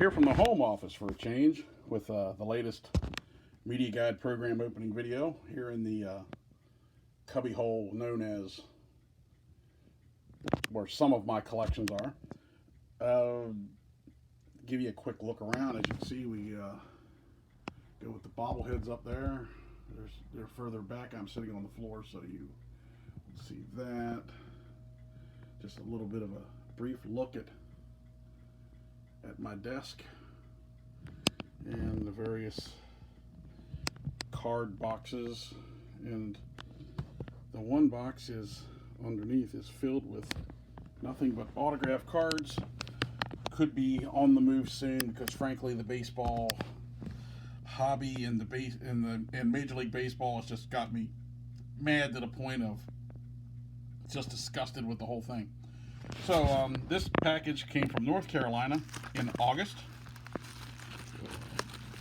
Here from the home office for a change with the latest media guide program opening video here in the cubby hole known as where some of my collections are. Give you a quick look around. As you can see, we go with the bobbleheads up there. They're further back. I'm sitting on the floor, so you see that. Just a little bit of a brief look at my desk and the various card boxes, and the one box is underneath is filled with nothing but autograph cards. Could be on the move soon because frankly the baseball hobby and and Major League Baseball has just got me mad to the point of just disgusted with the whole thing. So this package came from North Carolina in August.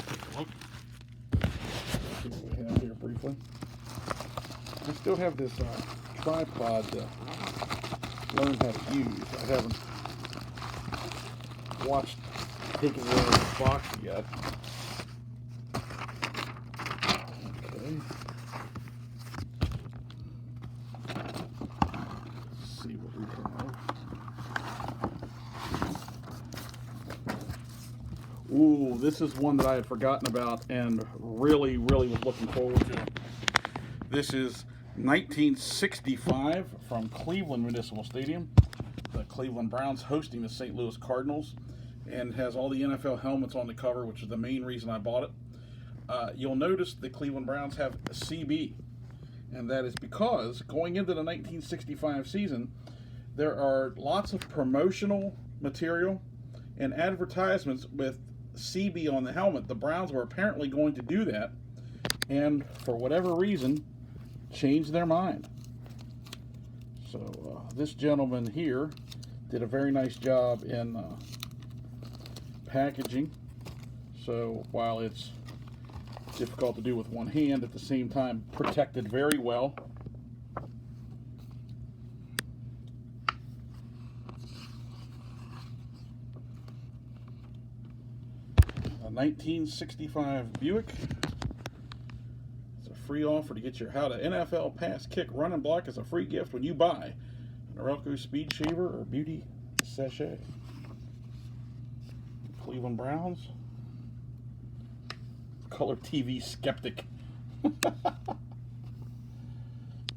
Take a look. See what we have here briefly. I still have this tripod to learn how to use. I haven't watched taking it out of the box yet. Okay. Let's see what we have. Ooh, this is one that I had forgotten about and really was looking forward to. This is 1965 from Cleveland Municipal Stadium. The Cleveland Browns hosting the St. Louis Cardinals, and has all the NFL helmets on the cover, which is the main reason I bought it. You'll notice the Cleveland Browns have a CB, and that is because going into the 1965 season, there are lots of promotional material and advertisements with CB on the helmet. The Browns were apparently going to do that, and for whatever reason, changed their mind. So this gentleman here did a very nice job in packaging. So while it's difficult to do with one hand, at the same time protected very well. A 1965 Buick. It's a free offer to get your How to NFL Pass, Kick, Run, and Block as a free gift when you buy an Norelco Speed Shaver or Beauty Sachet. Cleveland Browns. Color TV skeptic.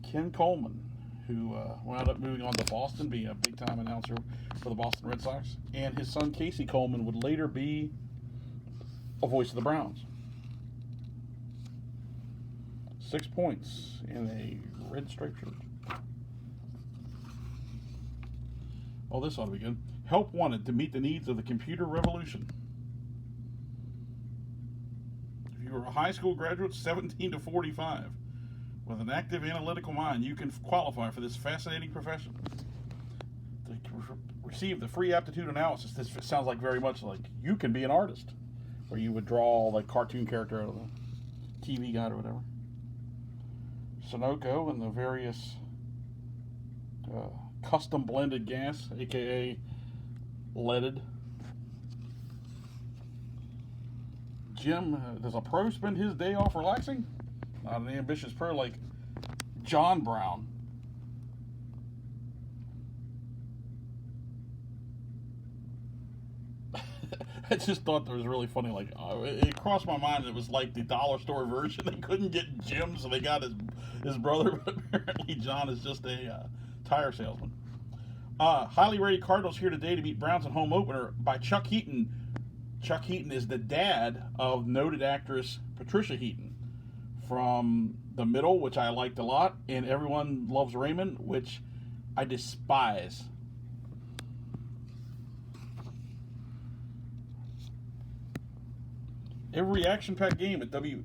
Ken Coleman, who wound up moving on to Boston, being a big-time announcer for the Boston Red Sox. And his son, Casey Coleman, would later be a voice of the Browns. 6 points in a red striped shirt. Oh, this ought to be good. Help wanted to meet the needs of the computer revolution. If you are a high school graduate, 17 to 45, with an active analytical mind, you can qualify for this fascinating profession. To receive the free aptitude analysis, this sounds like very much like you can be an artist, where you would draw like cartoon character out of the TV guide or whatever. Sunoco and the various custom blended gas, aka leaded. Jim, does a pro spend his day off relaxing? Not an ambitious pro like John Brown. I just thought that was really funny. Like, it crossed my mind that it was like the dollar store version. They couldn't get Jim, so they got his brother. But apparently, John is just a tire salesman. Highly rated Cardinals here today to beat Browns in home opener by Chuck Heaton. Chuck Heaton is the dad of noted actress Patricia Heaton from The Middle, which I liked a lot, and Everyone Loves Raymond, which I despise. Every action-packed game at WERE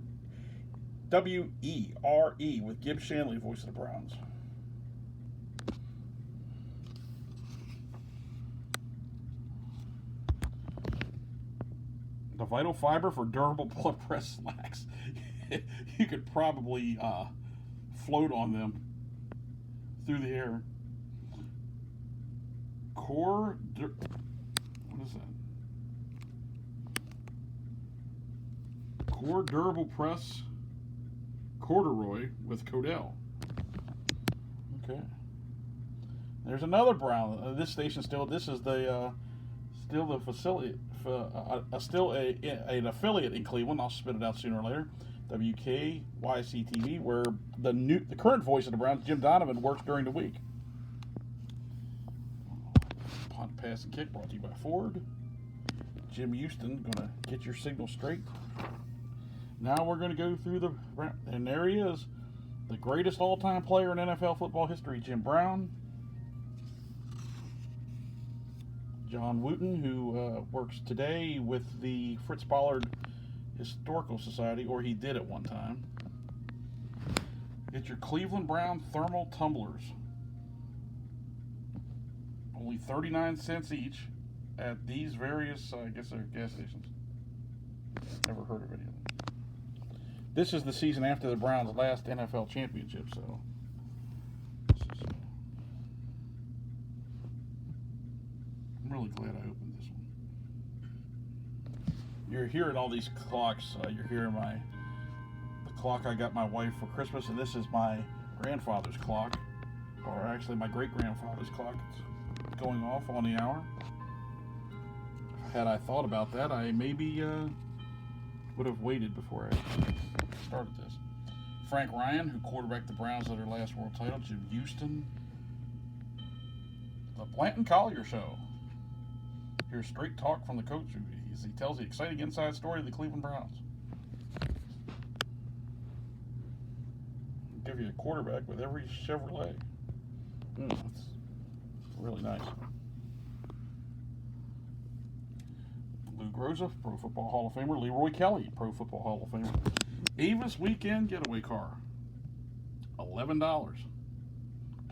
with Gibb Shanley, voice of the Browns. The vital fiber for durable blood press slacks. You could probably float on them through the air. What is that? Core Durable Press Corduroy with Codell. Okay. There's another Brown. This station still. This is the still the facility. Still an affiliate in Cleveland. I'll spit it out sooner or later. WKYC-TV, where the current voice of the Browns, Jim Donovan, works during the week. Punt, pass, and kick brought to you by Ford. Jim Houston, going to get your signal straight. Now we're going to go through and there he is, the greatest all-time player in NFL football history, Jim Brown. John Wooten, who works today with the Fritz Pollard Historical Society, or he did at one time. Get your Cleveland Brown thermal tumblers. Only 39 cents each at these various, I guess they're gas stations. Never heard of any of them. This is the season after the Browns' last NFL championship, so I'm really glad I opened this one. You're hearing all these clocks. You're hearing the clock I got my wife for Christmas, and this is my grandfather's clock, or actually my great-grandfather's clock. It's going off on the hour. Had I thought about that, I maybe would have waited before I started this. Frank Ryan, who quarterbacked the Browns at their last world title. Jim Houston. The Blanton Collier Show. Here's straight talk from the coach as he tells the exciting inside story of the Cleveland Browns. Give you a quarterback with every Chevrolet. That's really nice. Lou Groza, Pro Football Hall of Famer. Leroy Kelly, Pro Football Hall of Famer. Avis Weekend Getaway Car, $11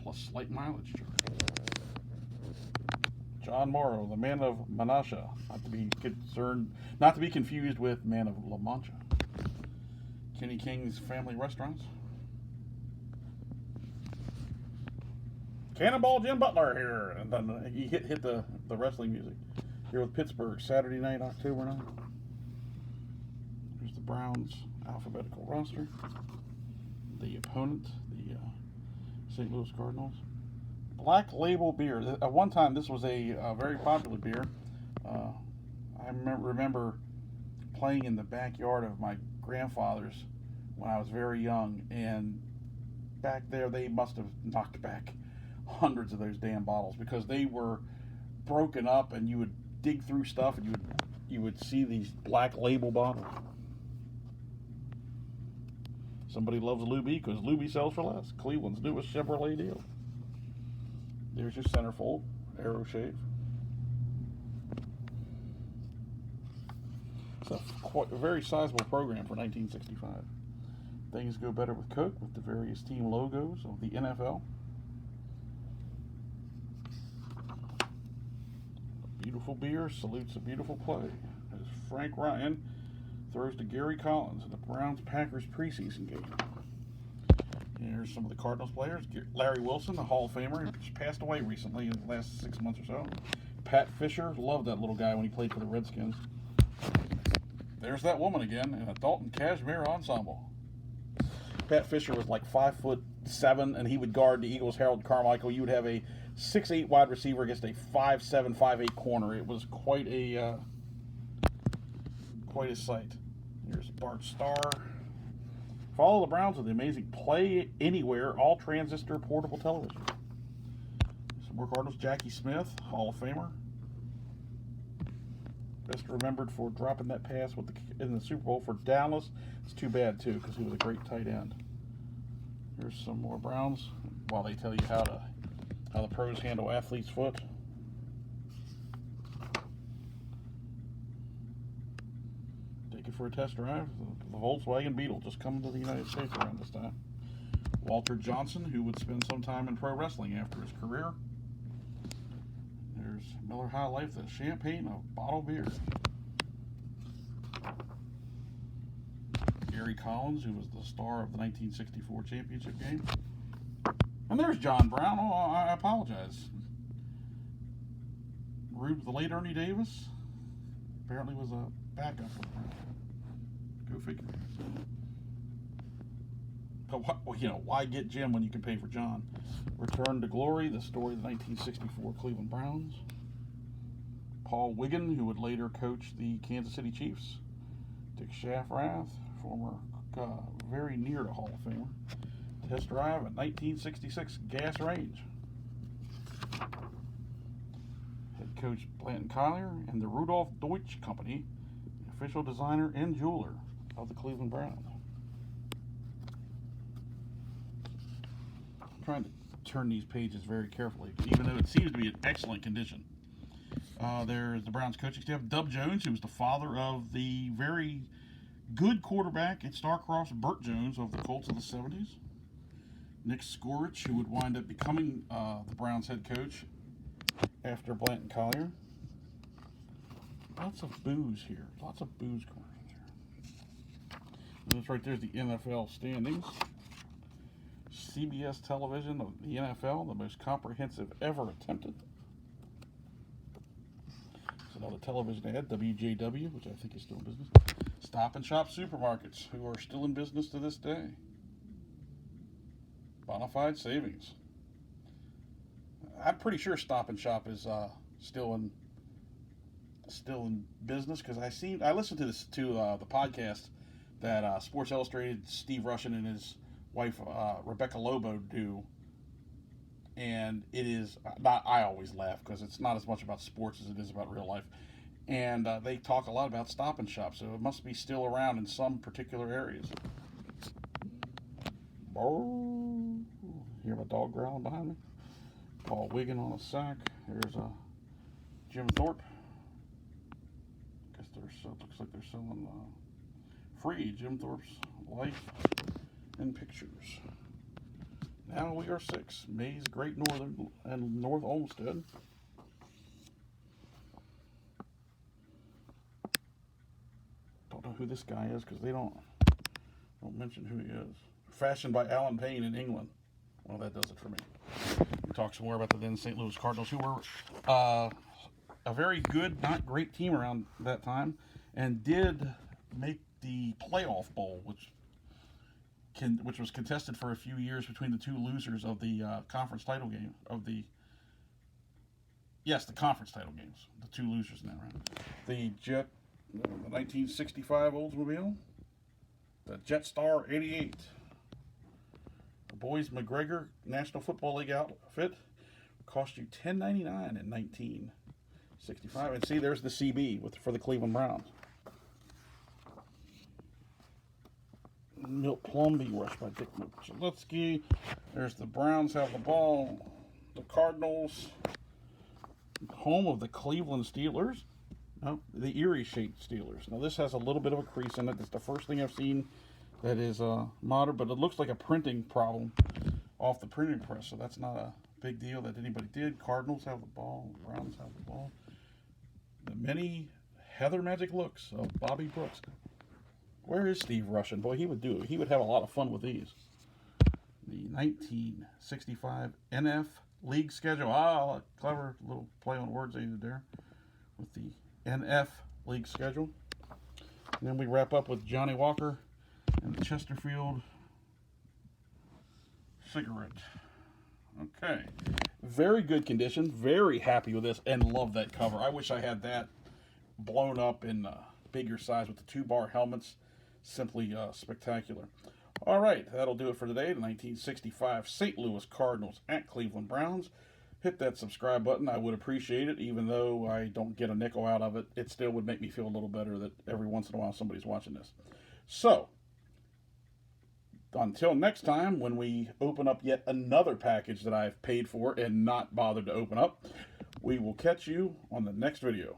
plus slight mileage charge. John Morrow, the man of Menasha, not to be confused with man of La Mancha. Kenny King's Family Restaurants. Cannonball Jim Butler here, and then he hit the wrestling music. Here with Pittsburgh, Saturday night, October 9th. Here's the Browns alphabetical roster. The opponent, the St. Louis Cardinals. Black Label beer. At one time, this was a very popular beer. I remember playing in the backyard of my grandfather's when I was very young, and back there they must have knocked back hundreds of those damn bottles because they were broken up, and you would dig through stuff and you would see these Black Label bottles. Somebody loves Luby because Luby sells for less. Cleveland's newest Chevrolet deal. There's your centerfold, arrow shave. It's a very sizable program for 1965. Things go better with Coke with the various team logos of the NFL. A beautiful beer salutes a beautiful play as Frank Ryan throws to Gary Collins in the Browns-Packers preseason game. Here's some of the Cardinals players. Larry Wilson, the Hall of Famer, who just passed away recently in the last 6 months or so. Pat Fisher, loved that little guy when he played for the Redskins. There's that woman again in a Dalton Cashmere ensemble. Pat Fisher was like 5'7", and he would guard the Eagles' Harold Carmichael. You would have a 6'8" wide receiver against a 5'7", 5'8" corner. It was quite a sight. Here's Bart Starr. Follow the Browns with the amazing Play Anywhere all-transistor portable television. Some more Cardinals. Jackie Smith, Hall of Famer. Best remembered for dropping that pass in the Super Bowl for Dallas. It's too bad, too, because he was a great tight end. Here's some more Browns while they tell you how the pros handle athlete's foot. Take it for a test drive. The Volkswagen Beetle just coming to the United States around this time. Walter Johnson, who would spend some time in pro wrestling after his career. There's Miller High Life, the champagne of bottled beer. Gary Collins, who was the star of the 1964 championship game. And there's John Brown. Oh, I apologize. The late Ernie Davis apparently was a backup for the Browns. Go figure. But why get Jim when you can pay for John? Return to Glory, the story of the 1964 Cleveland Browns. Paul Wiggin, who would later coach the Kansas City Chiefs. Dick Shafrath, former very near to Hall of Famer. Test drive at 1966 Gas Range. Head coach Blanton Collier and the Rudolph Deutsch Company, the official designer and jeweler of the Cleveland Browns. I'm trying to turn these pages very carefully, even though it seems to be in excellent condition. There's the Browns coaching staff. Dub Jones, who was the father of the very good quarterback at Starcross, Burt Jones of the Colts of the 70s. Nick Skorich, who would wind up becoming the Browns head coach after Blanton Collier. Lots of booze here. Lots of booze commercials here. And this right there's the NFL standings. CBS television of the NFL, the most comprehensive ever attempted. There's another television ad, WJW, which I think is still in business. Stop and Shop Supermarkets, who are still in business to this day. Bonafide Savings. I'm pretty sure Stop and Shop is still in business, because I listened to the podcast that Sports Illustrated Steve Rushin and his wife Rebecca Lobo do, and it is not. I always laugh because it's not as much about sports as it is about real life, and they talk a lot about Stop and Shop, so it must be still around in some particular areas. Hear my dog growling behind me. Paul Wiggin on a sack. Here's Jim Thorpe. Guess looks like they're selling free Jim Thorpe's life and pictures. Now we are 6. Mays, Great Northern, and North Olmsted. Don't know who this guy is because they don't mention who he is. Fashioned by Alan Payne in England. Well, that does it for me. We talk some more about the then St. Louis Cardinals, who were a very good, not great team around that time, and did make the playoff bowl, which was contested for a few years between the two losers of the conference title game the conference title games. The two losers in that round. The 1965 Oldsmobile, the Jetstar 88. Boys McGregor National Football League outfit cost you $10.99 in 1965. And see, there's the CB for the Cleveland Browns. Milt Plumby rushed by Dick Chalitsky. There's the Browns have the ball. The Cardinals, home of the Cleveland Steelers. No, the Erie-shaped Steelers. Now this has a little bit of a crease in it. It's the first thing I've seen that is modern, but it looks like a printing problem off the printing press, so that's not a big deal that anybody did. Cardinals have the ball. Browns have the ball. The many Heather Magic looks of Bobby Brooks. Where is Steve Rushin? Boy, he would do it. He would have a lot of fun with these. The 1965 NF League schedule. Ah, clever little play on words they did there with the NF League schedule. And then we wrap up with Johnny Walker and the Chesterfield cigarette. Okay. Very good condition. Very happy with this and love that cover. I wish I had that blown up in bigger size with the 2-bar helmets. Simply spectacular. All right, that'll do it for today. The 1965 St. Louis Cardinals at Cleveland Browns. Hit that subscribe button. I would appreciate it. Even though I don't get a nickel out of it, it still would make me feel a little better that every once in a while somebody's watching this. So, until next time, when we open up yet another package that I've paid for and not bothered to open up, we will catch you on the next video.